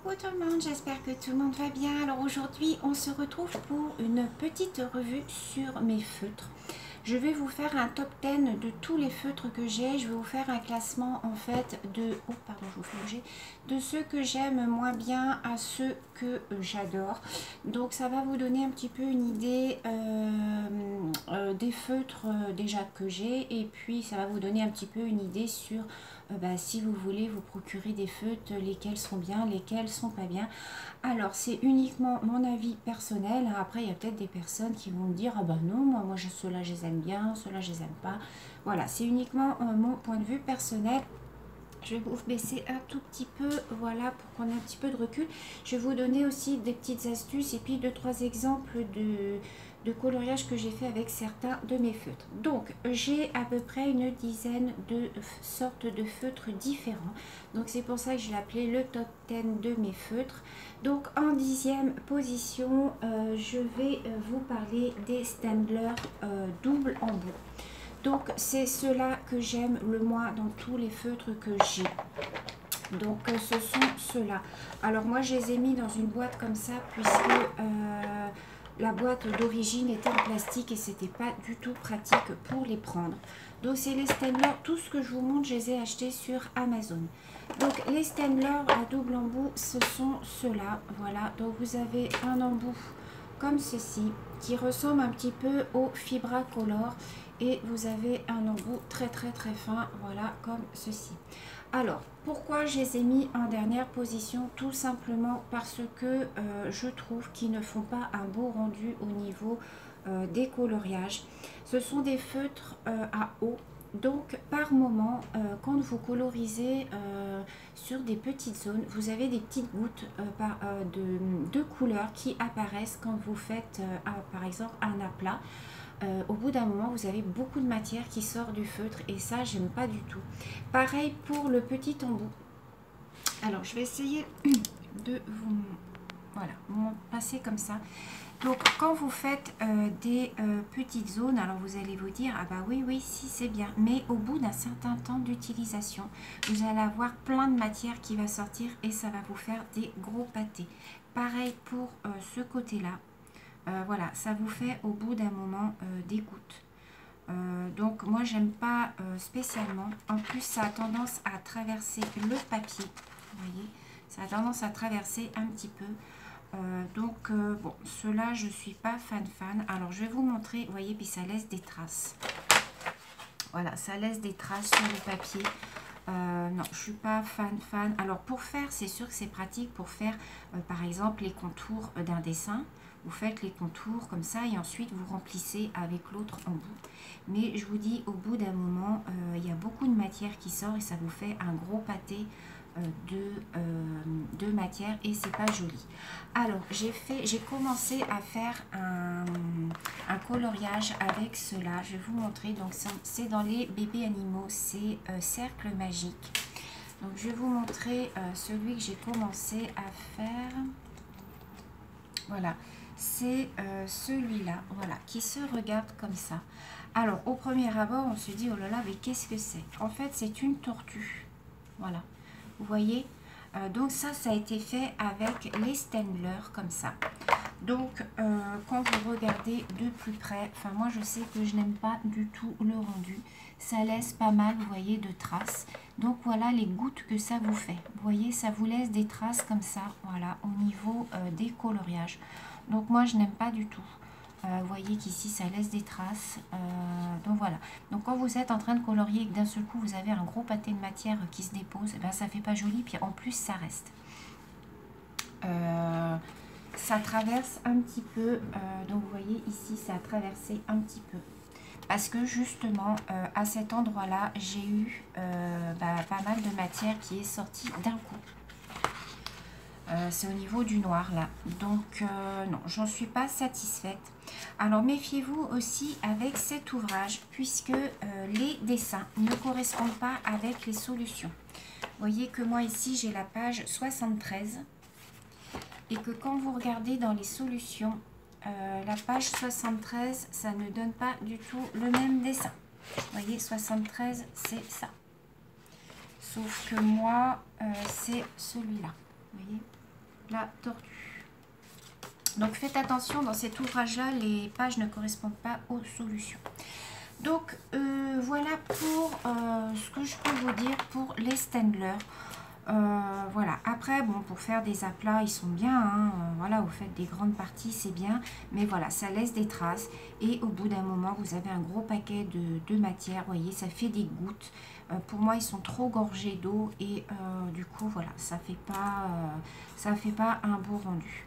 Coucou tout le monde, j'espère que tout le monde va bien. Alors aujourd'hui, on se retrouve pour une petite revue sur mes feutres. Je vais vous faire un top 10 de tous les feutres que j'ai. Je vais vous faire un classement en fait de, oh pardon, je vous fais bouger, de ceux que j'aime moins bien à ceux que j'adore. Donc ça va vous donner un petit peu une idée des feutres déjà que j'ai, et puis ça va vous donner un petit peu une idée sur si vous voulez vous procurer des feutres, lesquels sont bien, lesquels sont pas bien. Alors c'est uniquement mon avis personnel. Après il y a peut-être des personnes qui vont me dire ah bah non, moi ceux-là je les aime bien, ceux-là je les aime pas. Voilà, c'est uniquement mon point de vue personnel. Je vais vous baisser un tout petit peu, voilà, pour qu'on ait un petit peu de recul. Je vais vous donner aussi des petites astuces et puis 2-3 exemples de coloriage que j'ai fait avec certains de mes feutres. Donc, j'ai à peu près une dizaine de sortes de feutres différents. Donc, c'est pour ça que je l'ai appelé le top 10 de mes feutres. Donc, en 10e position, je vais vous parler des Staedtler double embout. Donc c'est ceux-là que j'aime le moins dans tous les feutres que j'ai. Donc ce sont ceux-là. Alors moi je les ai mis dans une boîte comme ça puisque la boîte d'origine était en plastique et c'était pas du tout pratique pour les prendre. Donc c'est les Staedtler, tout ce que je vous montre je les ai achetés sur Amazon. Donc les Staedtler à double embout, ce sont ceux-là. Voilà, donc vous avez un embout comme ceci qui ressemble un petit peu au Fibra Color. Et vous avez un embout très fin, voilà, comme ceci. Alors, pourquoi je les ai mis en dernière position? Tout simplement parce que je trouve qu'ils ne font pas un beau rendu au niveau des coloriages. Ce sont des feutres à eau. Donc, par moment, quand vous colorisez sur des petites zones, vous avez des petites gouttes de couleurs qui apparaissent quand vous faites, par exemple, un aplat. Au bout d'un moment vous avez beaucoup de matière qui sort du feutre et ça j'aime pas du tout. Pareil pour le petit embout. Alors je vais essayer de vous passer comme ça. Donc quand vous faites des petites zones, alors vous allez vous dire ah bah oui si c'est bien, mais au bout d'un certain temps d'utilisation vous allez avoir plein de matière qui va sortir et ça va vous faire des gros pâtés. Pareil pour ce côté là. Voilà, ça vous fait au bout d'un moment des gouttes. Donc moi j'aime pas spécialement. En plus ça a tendance à traverser le papier. Vous voyez, ça a tendance à traverser un petit peu. Bon, ceux-là je suis pas fan. Alors je vais vous montrer. Vous voyez, puis ça laisse des traces. Voilà, ça laisse des traces sur le papier. Non, je suis pas fan. Alors pour faire, c'est sûr que c'est pratique pour faire par exemple les contours d'un dessin. Vous faites les contours comme ça et ensuite vous remplissez avec l'autre embout. Mais je vous dis, au bout d'un moment, il y a beaucoup de matière qui sort et ça vous fait un gros pâté de matière et c'est pas joli. Alors j'ai commencé à faire un coloriage avec cela. Je vais vous montrer. Donc c'est dans les bébés animaux, c'est cercle magique. Donc je vais vous montrer celui que j'ai commencé à faire. Voilà, c'est celui-là, voilà, qui se regarde comme ça. Alors au premier abord on se dit oh là là, mais qu'est-ce que c'est? En fait c'est une tortue. Voilà, vous voyez, donc ça a été fait avec les Staedtler comme ça. Donc quand vous regardez de plus près, enfin moi je sais que je n'aime pas du tout le rendu, ça laisse pas mal, vous voyez, de traces. Donc voilà les gouttes que ça vous fait, vous voyez, ça vous laisse des traces comme ça, voilà, au niveau des coloriages. Donc moi je n'aime pas du tout. Vous voyez qu'ici ça laisse des traces, donc voilà. Donc quand vous êtes en train de colorier et que d'un seul coup vous avez un gros pâté de matière qui se dépose, et ben ça fait pas joli, puis en plus ça reste. Ça traverse un petit peu, donc vous voyez ici ça a traversé un petit peu. Parce que justement à cet endroit là j'ai eu pas mal de matière qui est sortie d'un coup. C'est au niveau du noir là, donc non, j'en suis pas satisfaite. Alors méfiez-vous aussi avec cet ouvrage puisque les dessins ne correspondent pas avec les solutions. Vous voyez que moi ici j'ai la page 73 et que quand vous regardez dans les solutions, la page 73 ça ne donne pas du tout le même dessin. Vous voyez, 73 c'est ça, sauf que moi c'est celui-là, vous voyez. la tortue. Donc faites attention, dans cet ouvrage-là, les pages ne correspondent pas aux solutions. Donc voilà pour ce que je peux vous dire pour les Staedtler. Voilà, après bon, pour faire des aplats ils sont bien, hein. Voilà, vous faites des grandes parties, c'est bien, mais voilà, ça laisse des traces et au bout d'un moment vous avez un gros paquet de matière, vous voyez, ça fait des gouttes. Pour moi ils sont trop gorgés d'eau et du coup voilà, ça fait pas un beau rendu.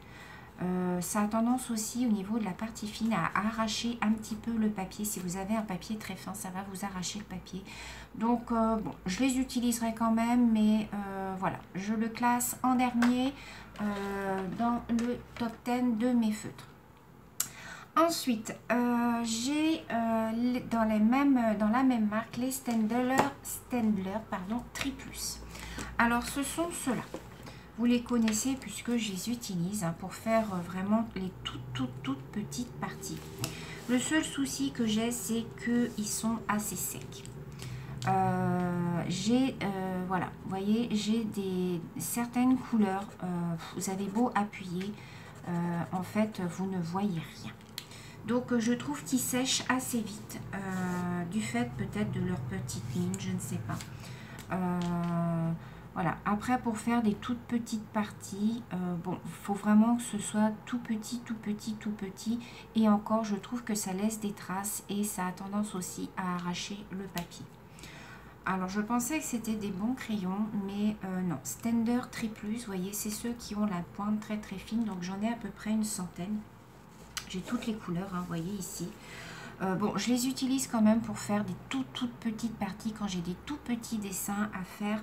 Ça a tendance aussi au niveau de la partie fine à arracher un petit peu le papier. Si vous avez un papier très fin, ça va vous arracher le papier. Donc bon, je les utiliserai quand même, mais voilà, je le classe en dernier dans le top 10 de mes feutres. Ensuite, j'ai dans la même marque les Staedtler Triplus. Alors ce sont ceux-là. Vous les connaissez puisque je les utilise hein, pour faire vraiment les toutes petites parties. Le seul souci que j'ai, c'est qu'ils sont assez secs. Voilà, vous voyez, j'ai certaines couleurs. Vous avez beau appuyer, en fait, vous ne voyez rien. Donc, je trouve qu'ils sèchent assez vite, du fait peut-être de leur petite mine, je ne sais pas. Voilà, après pour faire des toutes petites parties, bon, il faut vraiment que ce soit tout petit, et encore je trouve que ça laisse des traces et ça a tendance aussi à arracher le papier. Alors je pensais que c'était des bons crayons, mais non, Staedtler Triplus, vous voyez, c'est ceux qui ont la pointe très fine, donc j'en ai à peu près une centaine. J'ai toutes les couleurs, hein, vous voyez ici. Bon, je les utilise quand même pour faire des toutes petites parties quand j'ai des tout petits dessins à faire.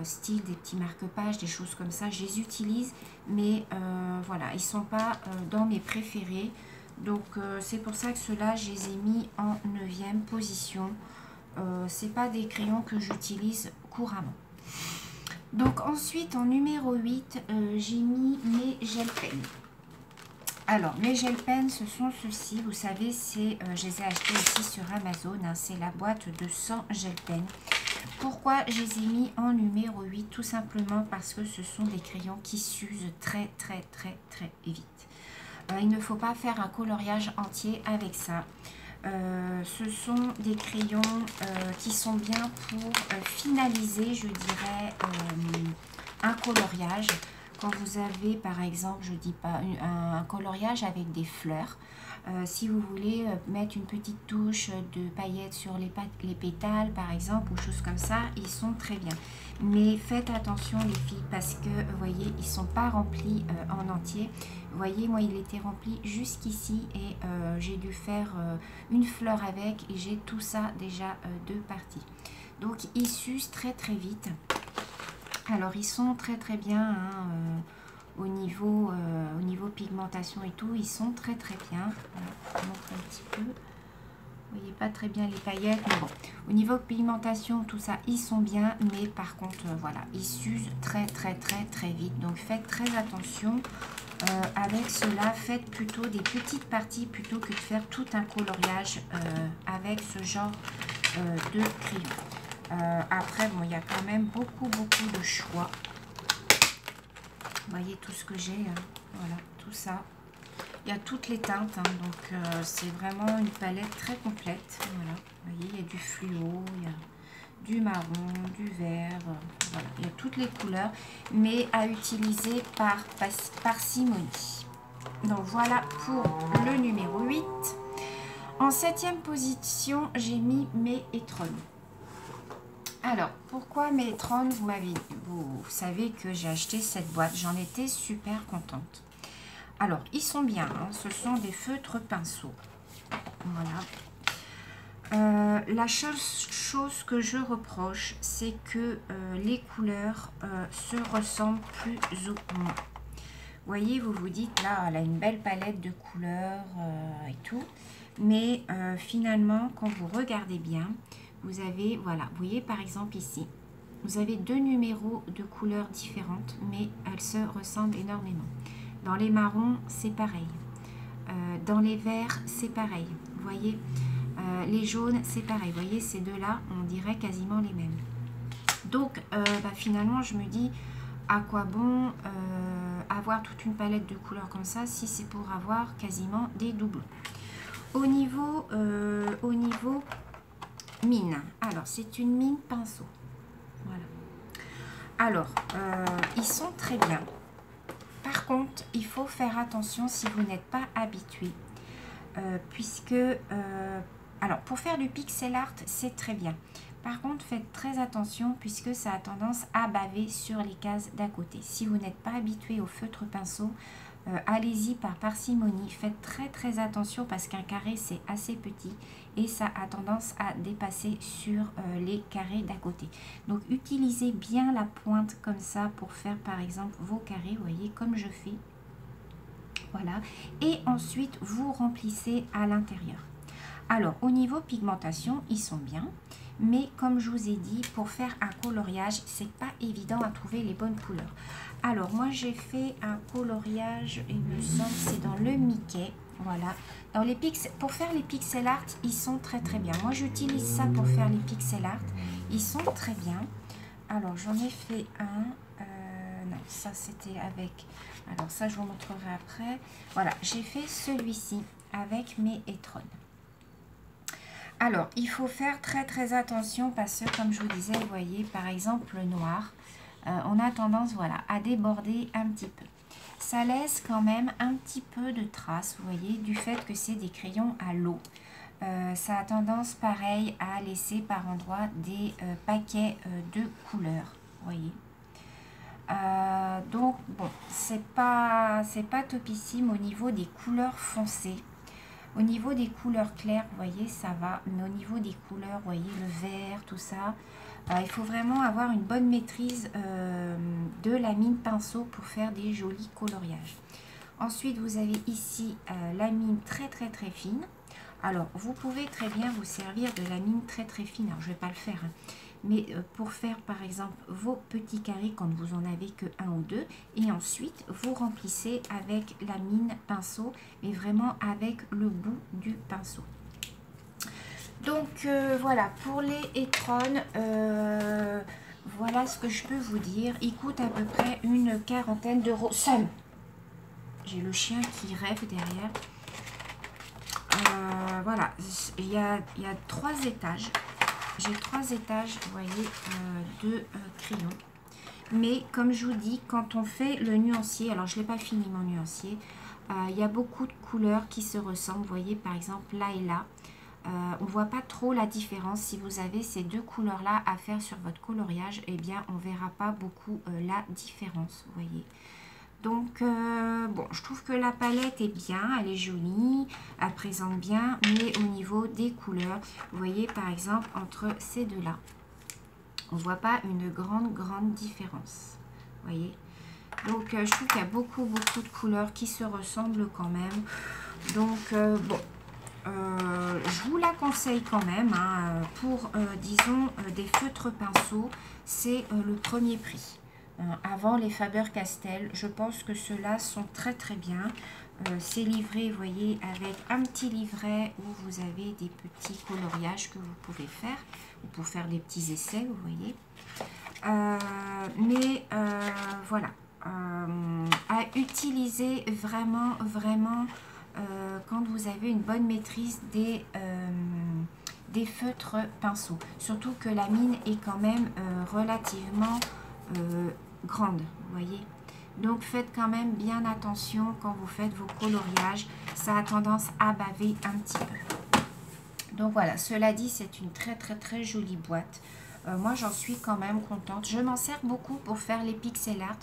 Style des petits marque-pages, des choses comme ça, je les utilise, mais voilà, ils sont pas dans mes préférés, donc c'est pour ça que ceux-là je les ai mis en 9e position. C'est pas des crayons que j'utilise couramment. Donc ensuite en numéro 8 j'ai mis mes gel pens. Alors mes gel pens, ce sont ceux-ci, vous savez, je les ai achetés aussi sur Amazon, hein, c'est la boîte de 100 gel pens. Pourquoi je les ai mis en numéro 8? Tout simplement parce que ce sont des crayons qui s'usent très vite. Il ne faut pas faire un coloriage entier avec ça. Ce sont des crayons qui sont bien pour finaliser, je dirais, un coloriage. Quand vous avez, par exemple, je dis pas, un coloriage avec des fleurs, si vous voulez mettre une petite touche de paillettes sur les pétales, par exemple, ou choses comme ça, ils sont très bien. Mais faites attention les filles, parce que, vous voyez, ils ne sont pas remplis en entier. Vous voyez, moi, il était rempli jusqu'ici et j'ai dû faire une fleur avec et j'ai tout ça déjà de partie. Donc, ils s'usent très vite. Alors, ils sont très bien, hein, au niveau pigmentation et tout, ils sont très bien. Voilà, je vous montre un petit peu. Vous voyez pas très bien les paillettes, mais bon, au niveau pigmentation, tout ça, ils sont bien, mais par contre, voilà, ils s'usent très vite. Donc, faites très attention. Avec cela, faites plutôt des petites parties plutôt que de faire tout un coloriage avec ce genre de crayon. Après, bon, il y a quand même beaucoup de choix. Vous voyez tout ce que j'ai, hein. Voilà, tout ça. Il y a toutes les teintes, hein, donc c'est vraiment une palette très complète. Voilà, vous voyez, il y a du fluo, il y a du marron, du vert, voilà, il y a toutes les couleurs, mais à utiliser par parcimonie. Donc voilà pour le numéro 8. En 7e position, j'ai mis mes Etron. Alors, pourquoi mes Etron? Vous savez que j'ai acheté cette boîte, j'en étais super contente. Alors, ils sont bien, hein, ce sont des feutres pinceaux. Voilà. La chose que je reproche, c'est que les couleurs se ressemblent plus ou moins. Vous voyez, vous vous dites, là, elle a une belle palette de couleurs et tout. Mais finalement, quand vous regardez bien, vous avez, voilà, vous voyez par exemple ici, vous avez deux numéros de couleurs différentes, mais elles se ressemblent énormément. Dans les marrons, c'est pareil. Dans les verts, c'est pareil. Vous voyez, les jaunes, c'est pareil. Vous voyez, ces deux-là, on dirait quasiment les mêmes. Donc, finalement, je me dis, à quoi bon avoir toute une palette de couleurs comme ça si c'est pour avoir quasiment des doublons. Au niveau mine, alors c'est une mine pinceau. Voilà. Alors, ils sont très bien. Par contre, il faut faire attention si vous n'êtes pas habitué. Puisque, alors pour faire du pixel art, c'est très bien. Par contre, faites très attention puisque ça a tendance à baver sur les cases d'à côté. Si vous n'êtes pas habitué au feutre pinceau, allez-y par parcimonie. Faites très attention parce qu'un carré, c'est assez petit et ça a tendance à dépasser sur les carrés d'à côté. Donc, utilisez bien la pointe comme ça pour faire par exemple vos carrés, vous voyez, comme je fais. Voilà. Et ensuite, vous remplissez à l'intérieur. Alors, au niveau pigmentation, ils sont bien. Mais comme je vous ai dit, pour faire un coloriage, c'est pas évident à trouver les bonnes couleurs. Alors, moi, j'ai fait un coloriage, il me semble, c'est dans le Mickey. Voilà. Dans les pour faire les pixel art, ils sont très bien. Moi, j'utilise ça pour faire les pixel art. Ils sont très bien. Alors, j'en ai fait un. Non, ça, c'était avec... Alors, ça, je vous montrerai après. Voilà, j'ai fait celui-ci avec mes Etron. Alors, il faut faire très attention parce que, comme je vous disais, vous voyez, par exemple, le noir, on a tendance, voilà, à déborder un petit peu. Ça laisse quand même un petit peu de traces, vous voyez, du fait que c'est des crayons à l'eau. Ça a tendance, pareil, à laisser par endroits des paquets de couleurs, vous voyez. Donc, bon, c'est pas topissime au niveau des couleurs foncées. Au niveau des couleurs claires, vous voyez, ça va. Mais au niveau des couleurs, vous voyez, le vert, tout ça, il faut vraiment avoir une bonne maîtrise de la mine pinceau pour faire des jolis coloriages. Ensuite, vous avez ici la mine très fine. Alors, vous pouvez très bien vous servir de la mine très fine. Alors, je ne vais pas le faire, hein. Mais pour faire par exemple vos petits carrés quand vous en avez que un ou deux, et ensuite vous remplissez avec la mine pinceau, mais vraiment avec le bout du pinceau. Donc voilà, pour les Etron, voilà ce que je peux vous dire. Ils coûtent à peu près une quarantaine d'euros. Sam, j'ai le chien qui rêve derrière. Voilà, il y a 3 étages. J'ai 3 étages, vous voyez, de crayons. Mais comme je vous dis, quand on fait le nuancier, alors je ne l'ai pas fini mon nuancier, il y a beaucoup de couleurs qui se ressemblent. Vous voyez, par exemple, là et là. On ne voit pas trop la différence. Si vous avez ces 2 couleurs-là à faire sur votre coloriage, eh bien, on ne verra pas beaucoup la différence, vous voyez. Donc, bon, je trouve que la palette est bien, elle est jolie, elle présente bien, mais au niveau des couleurs, vous voyez, par exemple, entre ces deux-là, on ne voit pas une grande différence, vous voyez. Donc, je trouve qu'il y a beaucoup de couleurs qui se ressemblent quand même. Donc, bon, je vous la conseille quand même, hein, pour, disons, des feutres pinceaux, c'est le premier prix. Avant les Faber-Castell, je pense que ceux-là sont très bien. C'est livré, vous voyez, avec un petit livret où vous avez des petits coloriages que vous pouvez faire, ou pour faire des petits essais, vous voyez. Voilà, à utiliser vraiment quand vous avez une bonne maîtrise des feutres pinceaux. Surtout que la mine est quand même relativement grande, vous voyez. Donc faites quand même bien attention quand vous faites vos coloriages, ça a tendance à baver un petit peu. Donc voilà, cela dit, c'est une très jolie boîte. Moi j'en suis quand même contente. Je m'en sers beaucoup pour faire les pixel art,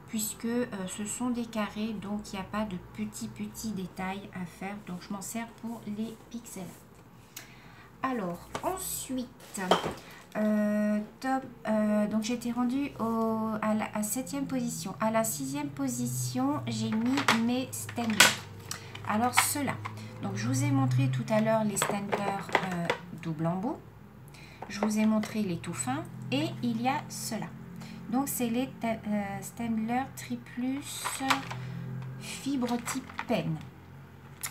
puisque ce sont des carrés, donc il n'y a pas de petits détails à faire. Donc je m'en sers pour les pixel art. Alors ensuite, donc j'étais rendue à 7e position. À la 6e position, j'ai mis mes Staedtler. Alors ceux-là, donc je vous ai montré tout à l'heure les Staedtler double embout. Je vous ai montré les tout fins et il y a ceux-là. Donc c'est les Staedtler Triplus fibre type pen.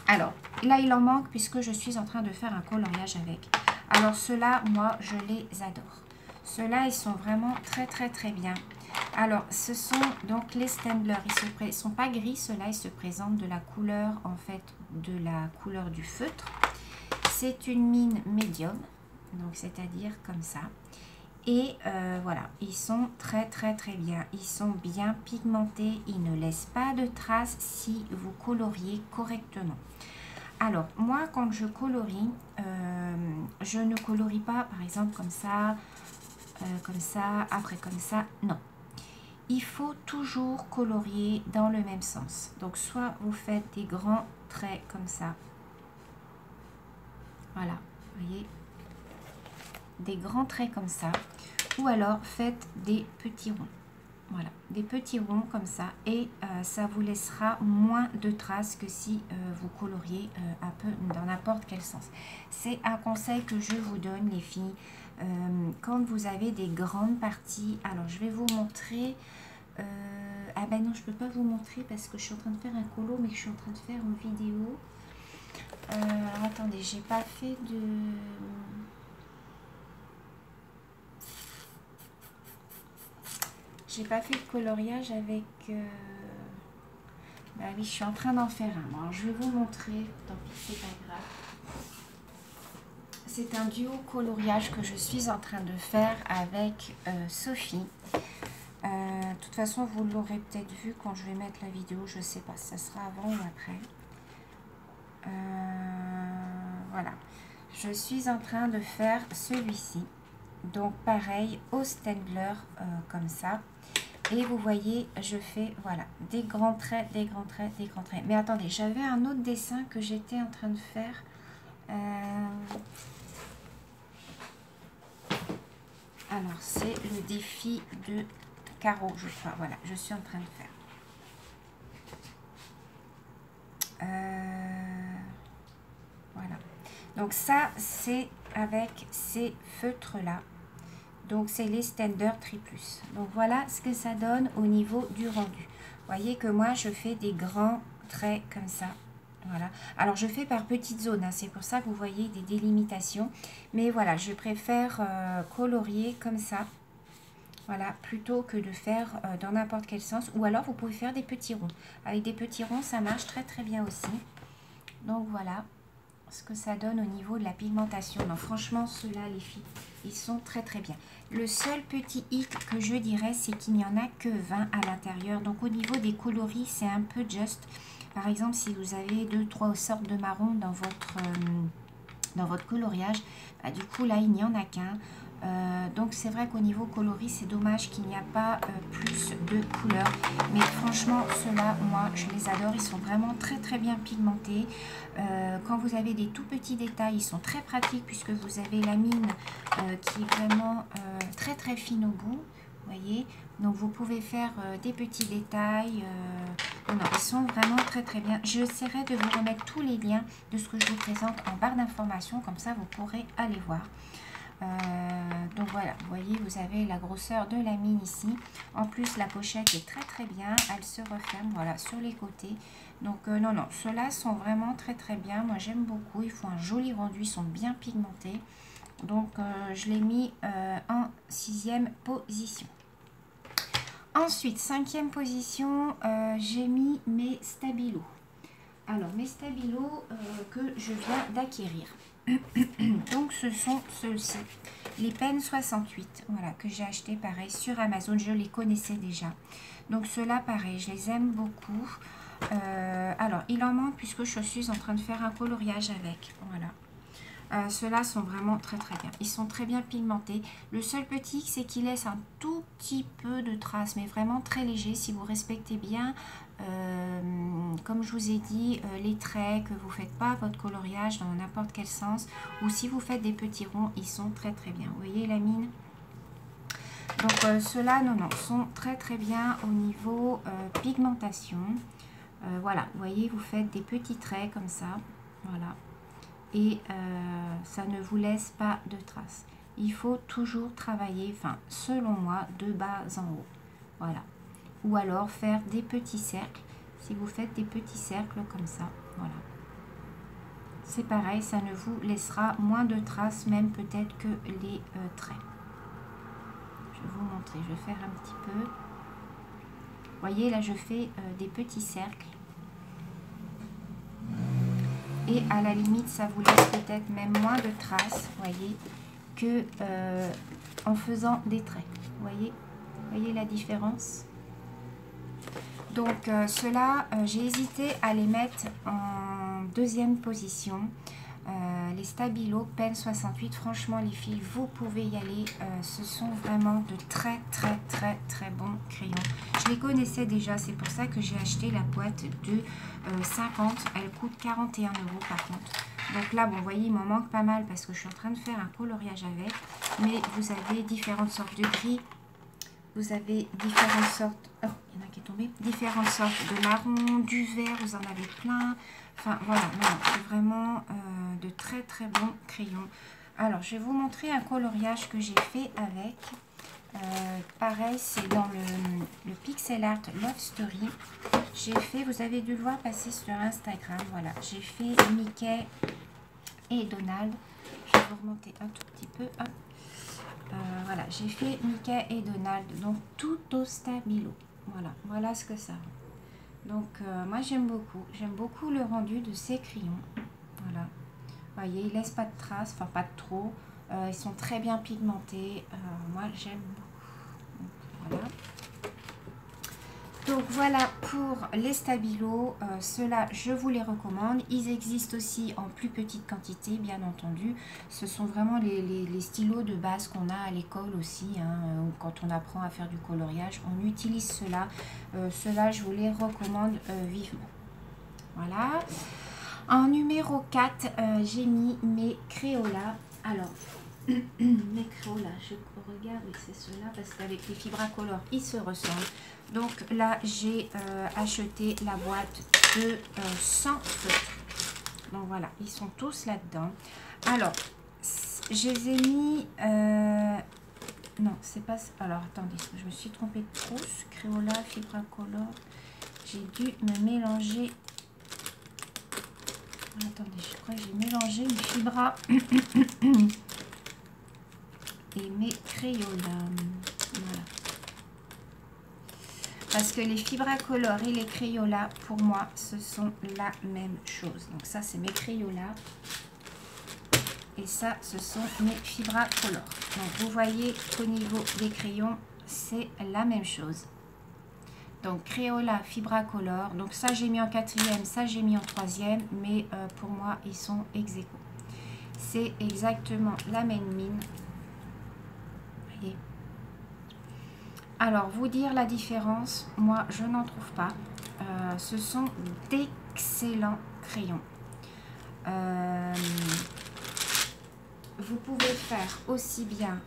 Alors là il en manque puisque je suis en train de faire un coloriage avec. Alors ceux-là, moi, je les adore. Ceux-là, ils sont vraiment très bien. Alors, ce sont donc les Staedtler. Ils ne sont pas gris, ceux-là. Ils se présentent de la couleur, en fait, de la couleur du feutre. C'est une mine médium, donc c'est-à-dire comme ça. Et voilà, ils sont très bien. Ils sont bien pigmentés. Ils ne laissent pas de traces si vous coloriez correctement. Alors, moi, quand je colorie, je ne colorie pas, par exemple, comme ça, après comme ça. Non. Il faut toujours colorier dans le même sens. Donc, soit vous faites des grands traits comme ça. Voilà, vous voyez, des grands traits comme ça. Ou alors, faites des petits ronds. Voilà, des petits ronds comme ça. Et ça vous laissera moins de traces que si vous coloriez un peu dans n'importe quel sens. C'est un conseil que je vous donne, les filles. Quand vous avez des grandes parties, alors je vais vous montrer. Ah ben non, je peux pas vous montrer parce que je suis en train de faire un colo, mais que je suis en train de faire une vidéo. Alors attendez, j'ai pas fait de... J'ai pas fait de coloriage avec... Bah oui, je suis en train d'en faire un. Alors, je vais vous montrer. Tant pis, c'est pas grave. C'est un duo coloriage que je suis en train de faire avec Sophie. De toute façon, vous l'aurez peut-être vu quand je vais mettre la vidéo. Je sais pas si ça sera avant ou après. Voilà. Je suis en train de faire celui-ci. Donc, pareil, au Staedtler, comme ça. Et vous voyez, je fais, voilà, des grands traits, des grands traits, des grands traits. Mais attendez, j'avais un autre dessin que j'étais en train de faire. Alors, c'est le défi de Caro, je crois. Voilà, je suis en train de faire. Voilà. Donc, ça, c'est avec ces feutres-là. Donc, c'est les Staedtler Triplus. Donc, voilà ce que ça donne au niveau du rendu. Vous voyez que moi, je fais des grands traits comme ça. Voilà. Alors, je fais par petites zones. Hein. C'est pour ça que vous voyez des délimitations. Mais voilà, je préfère colorier comme ça. Voilà, plutôt que de faire dans n'importe quel sens. Ou alors, vous pouvez faire des petits ronds. Avec des petits ronds, ça marche très bien aussi. Donc, voilà ce que ça donne au niveau de la pigmentation. Non, franchement, ceux-là, les filles, ils sont très bien. Le seul petit hic que je dirais, c'est qu'il n'y en a que 20 à l'intérieur. Donc, au niveau des coloris, c'est un peu juste. Par exemple, si vous avez 2-3 sortes de marron dans votre coloriage, bah, du coup, là, il n'y en a qu'un. Donc c'est vrai qu'au niveau coloris, c'est dommage qu'il n'y a pas plus de couleurs. Mais franchement, ceux-là, moi, je les adore. Ils sont vraiment très bien pigmentés. Quand vous avez des tout petits détails, ils sont très pratiques puisque vous avez la mine qui est vraiment très fine au bout. Vous voyez, donc vous pouvez faire des petits détails. Non, ils sont vraiment très bien. J'essaierai de vous remettre tous les liens de ce que je vous présente en barre d'informations. Comme ça, vous pourrez aller voir. Donc voilà, vous voyez, vous avez la grosseur de la mine ici. En plus, la pochette est très bien. Elle se referme, voilà, sur les côtés. Donc non, ceux-là sont vraiment très bien. Moi, j'aime beaucoup. Ils font un joli rendu. Ils sont bien pigmentés. Donc, je l'ai mis en 6e position. Ensuite, 5e position, j'ai mis mes stabilos. Alors, mes stabilos que je viens d'acquérir. Donc, ce sont ceux-ci, les Pen 68, voilà, que j'ai acheté pareil sur Amazon. Je les connaissais déjà. Donc, ceux-là, pareil, je les aime beaucoup. Alors, il en manque puisque je suis en train de faire un coloriage avec. Voilà. Ceux-là sont vraiment très bien. Ils sont très bien pigmentés. Le seul petit, c'est qu'ils laissent un tout petit peu de traces, mais vraiment très léger. Si vous respectez bien, comme je vous ai dit, les traits, que vous ne faites pas votre coloriage dans n'importe quel sens, ou si vous faites des petits ronds, ils sont très bien. Vous voyez la mine? Donc ceux-là, non, sont très bien au niveau pigmentation. Voilà, vous voyez, vous faites des petits traits comme ça. Voilà. Et ça ne vous laisse pas de traces. Il faut toujours travailler, enfin, selon moi, de bas en haut. Voilà. Ou alors faire des petits cercles. Si vous faites des petits cercles comme ça, voilà. C'est pareil, ça ne vous laissera moins de traces, même peut-être que les traits. Je vais vous montrer, je vais faire un petit peu. voyez, là, je fais des petits cercles. Et à la limite, ça vous laisse peut-être même moins de traces, voyez, que en faisant des traits. Voyez la différence? Donc, ceux-là, j'ai hésité à les mettre en deuxième position. Les Stabilo Pen 68, franchement les filles, vous pouvez y aller. Ce sont vraiment de très bons crayons. Je les connaissais déjà, c'est pour ça que j'ai acheté la boîte de 50. Elle coûte 41 € par contre. Donc là, bon, vous voyez, il m'en manque pas mal parce que je suis en train de faire un coloriage avec. Mais vous avez différentes sortes de gris. Vous avez différentes sortes, oh, il y en a qui est tombé, différentes sortes de marron, du vert, vous en avez plein. Enfin voilà, c'est vraiment de très bons crayons. Alors je vais vous montrer un coloriage que j'ai fait avec. Pareil, c'est dans le Pixel Art Love Story. J'ai fait, vous avez dû le voir passer sur Instagram, voilà. J'ai fait Mickey et Donald. Je vais vous remonter un tout petit peu, hop. Voilà, j'ai fait Mickey et Donald, donc tout au Stabilo. Voilà ce que ça rend. Donc moi j'aime beaucoup le rendu de ces crayons. Voilà, vous voyez, ils laissent pas de traces, enfin pas de trop. Ils sont très bien pigmentés. Moi j'aime beaucoup. Voilà. Donc voilà pour les Stabilo, ceux-là je vous les recommande. Ils existent aussi en plus petite quantité bien entendu. Ce sont vraiment les stylos de base qu'on a à l'école aussi, hein, quand on apprend à faire du coloriage. On utilise ceux-là. Ceux-là je vous les recommande vivement. Voilà. En numéro 4, j'ai mis mes Crayola. Alors, mes Crayola, je regarde, oui, c'est ceux-là parce qu'avec les Fibracolor, ils se ressemblent. Donc là, j'ai acheté la boîte de 100 feutres. Donc voilà, ils sont tous là-dedans. Alors, je les ai mis... non, c'est pas... Alors, attendez, je me suis trompée de trousse. Crayola, Fibracolor. J'ai dû me mélanger... Attendez, je crois que j'ai mélangé mes Fibra et mes Crayola. Voilà. Parce que les Fibracolor et les Crayola, pour moi, ce sont la même chose. Donc ça, c'est mes Crayola. Et ça, ce sont mes Fibracolor. Donc vous voyez qu'au niveau des crayons, c'est la même chose. Donc Crayola, Fibracolor. Donc ça, j'ai mis en 4e, ça, j'ai mis en 3e. Mais pour moi, ils sont ex aequo. C'est exactement la même mine. Vous voyez. Alors, vous dire la différence, moi, je n'en trouve pas. Ce sont d'excellents crayons. Vous pouvez faire aussi bien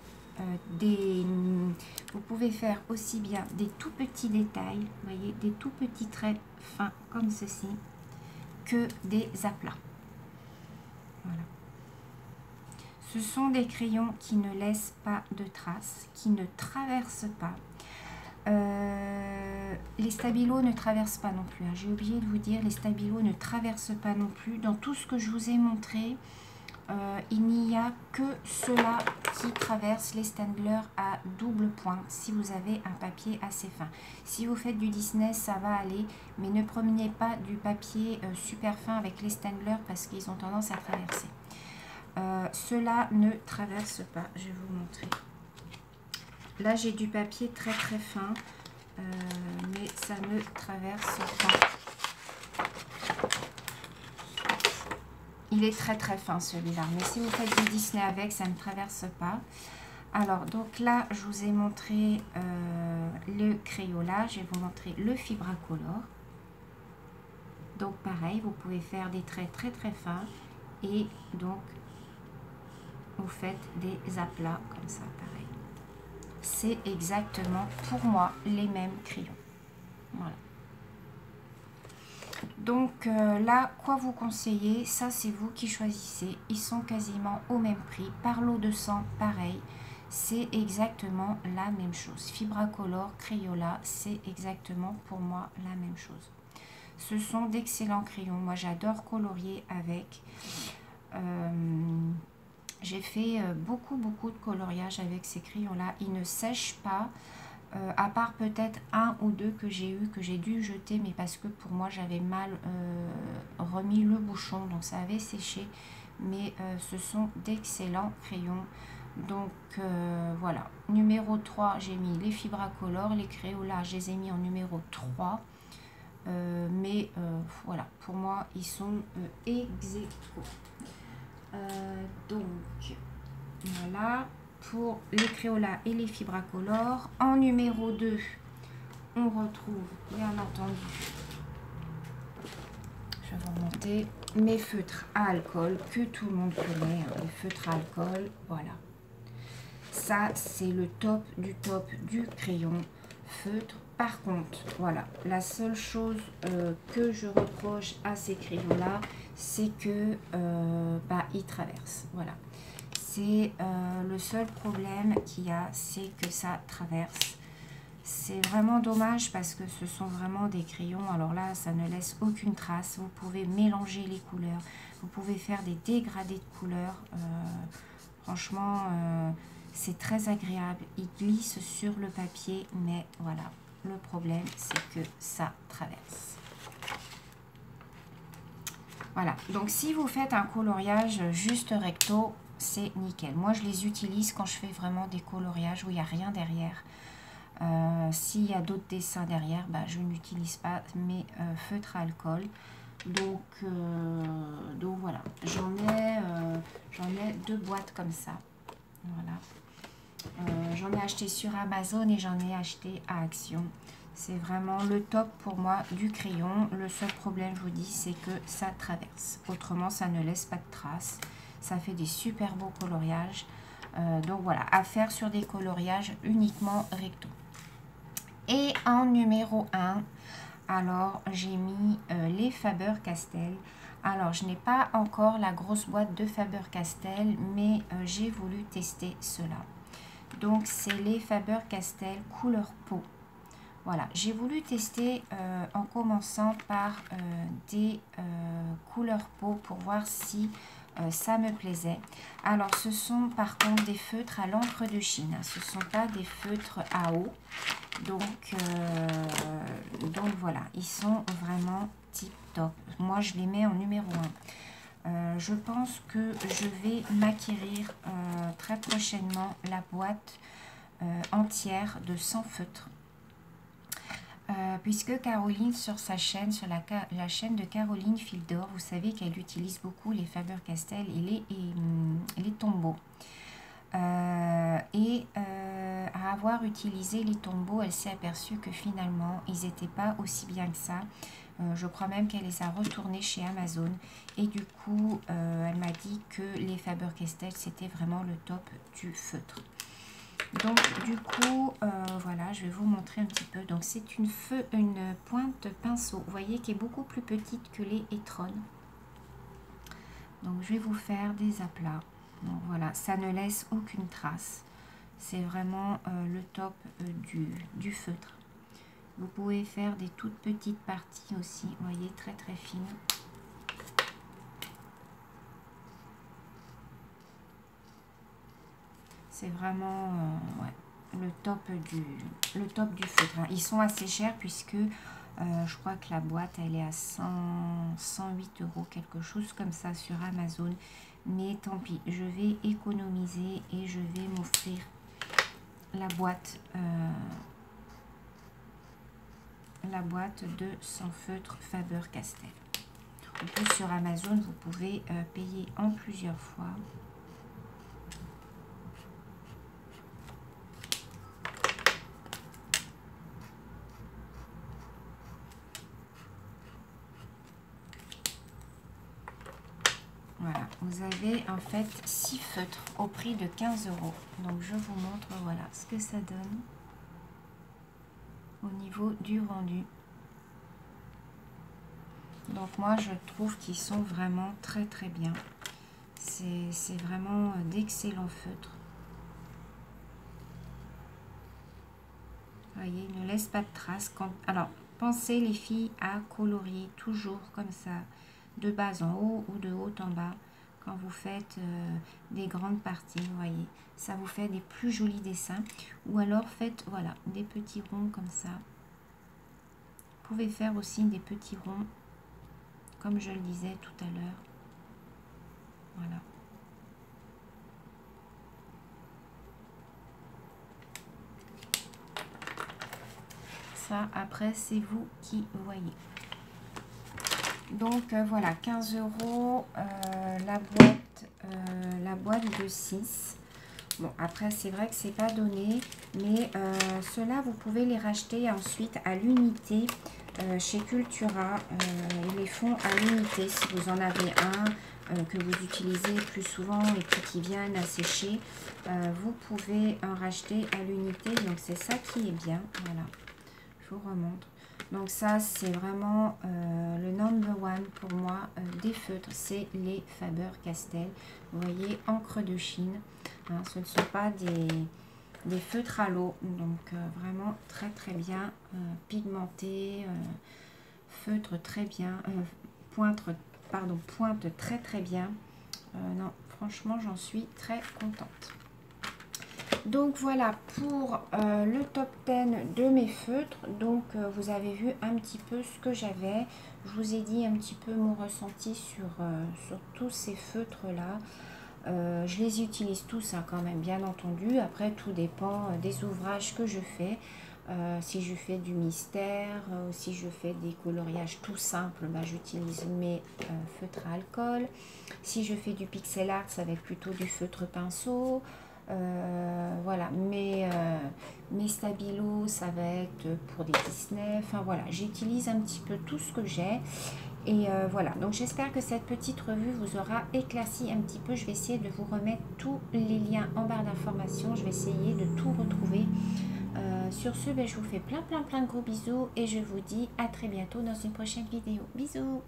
des tout petits détails, vous voyez, des tout petits traits fins comme ceci, que des aplats. Voilà. Ce sont des crayons qui ne laissent pas de traces, qui ne traversent pas. Les Stabilo ne traversent pas non plus. Hein. J'ai oublié de vous dire, les Stabilo ne traversent pas non plus. Dans tout ce que je vous ai montré, il n'y a que ceux-là qui traversent, les Staedtler à double point, si vous avez un papier assez fin. Si vous faites du Disney, ça va aller, mais ne prenez pas du papier super fin avec les Staedtler parce qu'ils ont tendance à traverser. Ceux-là ne traversent pas, je vais vous montrer. Là, j'ai du papier très fin, mais ça ne traverse pas. Il est très fin celui-là, mais si vous faites du Disney avec, ça ne traverse pas. Alors, donc là, je vous ai montré le Crayola, je vais vous montrer le Fibracolor. Donc pareil, vous pouvez faire des traits très fins et donc vous faites des aplats comme ça, pareil. C'est exactement pour moi les mêmes crayons. Voilà. Donc là, quoi vous conseiller? Ça, c'est vous qui choisissez. Ils sont quasiment au même prix. Par lot de 100, pareil. C'est exactement la même chose. Fibracolor, Crayola, c'est exactement pour moi la même chose. Ce sont d'excellents crayons. Moi, j'adore colorier avec. J'ai fait beaucoup de coloriage avec ces crayons-là. Ils ne sèchent pas. à part peut-être un ou deux que j'ai eu, que j'ai dû jeter, mais parce que pour moi j'avais mal remis le bouchon, donc ça avait séché. Mais ce sont d'excellents crayons. Donc voilà, numéro 3, j'ai mis les Fibracolor, les Crayola, je les ai mis en numéro 3. Mais voilà, pour moi ils sont ex-aequo. Donc voilà pour les Crayola et les Fibracolor. En numéro 2, on retrouve bien entendu, je vais vous remonter, mes feutres à alcool que tout le monde connaît, hein, les feutres à alcool. Voilà, ça c'est le top du crayon feutre. Par contre, voilà, la seule chose que je reproche à ces crayons là, c'est que ils traversent. Voilà, c'est le seul problème qu'il y a, c'est que ça traverse. C'est vraiment dommage parce que ce sont vraiment des crayons. Alors là, ça ne laisse aucune trace. Vous pouvez mélanger les couleurs, vous pouvez faire des dégradés de couleurs. Franchement, c'est très agréable. Il glisse sur le papier, mais voilà, le problème, c'est que ça traverse. Voilà, donc si vous faites un coloriage juste recto, c'est nickel. Moi, je les utilise quand je fais vraiment des coloriages où il n'y a rien derrière. S'il y a d'autres dessins derrière, je n'utilise pas mes feutres à alcool. Donc voilà, j'en ai 2 boîtes comme ça. Voilà. J'en ai acheté sur Amazon et j'en ai acheté à Action. C'est vraiment le top pour moi du crayon. Le seul problème, je vous dis, c'est que ça traverse. Autrement, ça ne laisse pas de traces. Ça fait des super beaux coloriages. Donc voilà, à faire sur des coloriages uniquement recto. Et en numéro 1, alors j'ai mis les Faber-Castell. Alors je n'ai pas encore la grosse boîte de Faber-Castell, mais j'ai voulu tester cela. Donc c'est les Faber-Castell couleur peau. Voilà, j'ai voulu tester en commençant par des couleurs peau pour voir si ça me plaisait. Alors ce sont par contre des feutres à l'encre de Chine, hein. Ce ne sont pas des feutres à eau. Donc voilà, ils sont vraiment tip top. Moi je les mets en numéro 1. Je pense que je vais m'acquérir très prochainement la boîte entière de 100 feutres. Puisque Caroline sur sa chaîne, sur la chaîne de Caroline Fil d'Or, vous savez qu'elle utilise beaucoup les Faber-Castell et les tombeaux. À avoir utilisé les tombeaux, elle s'est aperçue que finalement, ils n'étaient pas aussi bien que ça. Je crois même qu'elle les a retournés chez Amazon. Et du coup, elle m'a dit que les Faber-Castell, c'était vraiment le top du feutre. Donc du coup, voilà, je vais vous montrer un petit peu. Donc c'est une pointe pinceau, vous voyez, qui est beaucoup plus petite que les Etron. Donc je vais vous faire des aplats. Donc voilà, ça ne laisse aucune trace. C'est vraiment le top du feutre. Vous pouvez faire des toutes petites parties aussi, vous voyez, très très fines. C'est vraiment ouais, le top du feutre, hein. Ils sont assez chers puisque je crois que la boîte elle est à 108 €, quelque chose comme ça sur Amazon. Mais tant pis, je vais économiser et je vais m'offrir la boîte de 100 feutres Faber-Castell. En plus sur Amazon, vous pouvez payer en plusieurs fois. Voilà, vous avez en fait 6 feutres au prix de 15 €. Donc je vous montre voilà ce que ça donne au niveau du rendu. Donc moi je trouve qu'ils sont vraiment très très bien. C'est vraiment d'excellents feutres. Vous voyez, ils ne laissent pas de traces. Alors pensez les filles à colorier toujours comme ça, de bas en haut ou de haut en bas. quand vous faites des grandes parties, vous voyez. Ça vous fait des plus jolis dessins. Ou alors faites, voilà, des petits ronds comme ça. Vous pouvez faire aussi des petits ronds, comme je le disais tout à l'heure. Voilà. Ça, après, c'est vous qui voyez. Donc, voilà, 15 € la boîte de 6. Bon, après, c'est vrai que c'est pas donné, mais ceux-là, vous pouvez les racheter ensuite à l'unité chez Cultura. Ils les font à l'unité si vous en avez un que vous utilisez plus souvent et puis qui viennent à sécher. Vous pouvez en racheter à l'unité, donc c'est ça qui est bien. Voilà, je vous remontre. Donc ça, c'est vraiment le number one pour moi des feutres, c'est les Faber-Castell. Vous voyez, encre de Chine. Hein, ce ne sont pas des feutres à l'eau, donc vraiment très très bien pigmenté, feutre très bien, pointe très très bien. Non, franchement, j'en suis très contente. Donc voilà pour le top 10 de mes feutres. Donc vous avez vu un petit peu ce que j'avais. Je vous ai dit un petit peu mon ressenti sur tous ces feutres là. Je les utilise tous hein, quand même, bien entendu. Après, tout dépend des ouvrages que je fais. Si je fais du mystère, si je fais des coloriages tout simples, bah, j'utilise mes feutres à alcool. Si je fais du pixel art, ça va être plutôt du feutre pinceau. Voilà, mes stabilos, ça va être pour des Disney. Enfin voilà, j'utilise un petit peu tout ce que j'ai. Et voilà, donc j'espère que cette petite revue vous aura éclairci un petit peu. Je vais essayer de vous remettre tous les liens en barre d'informations. Je vais essayer de tout retrouver. Sur ce, ben, je vous fais plein de gros bisous. Et je vous dis à très bientôt dans une prochaine vidéo. Bisous!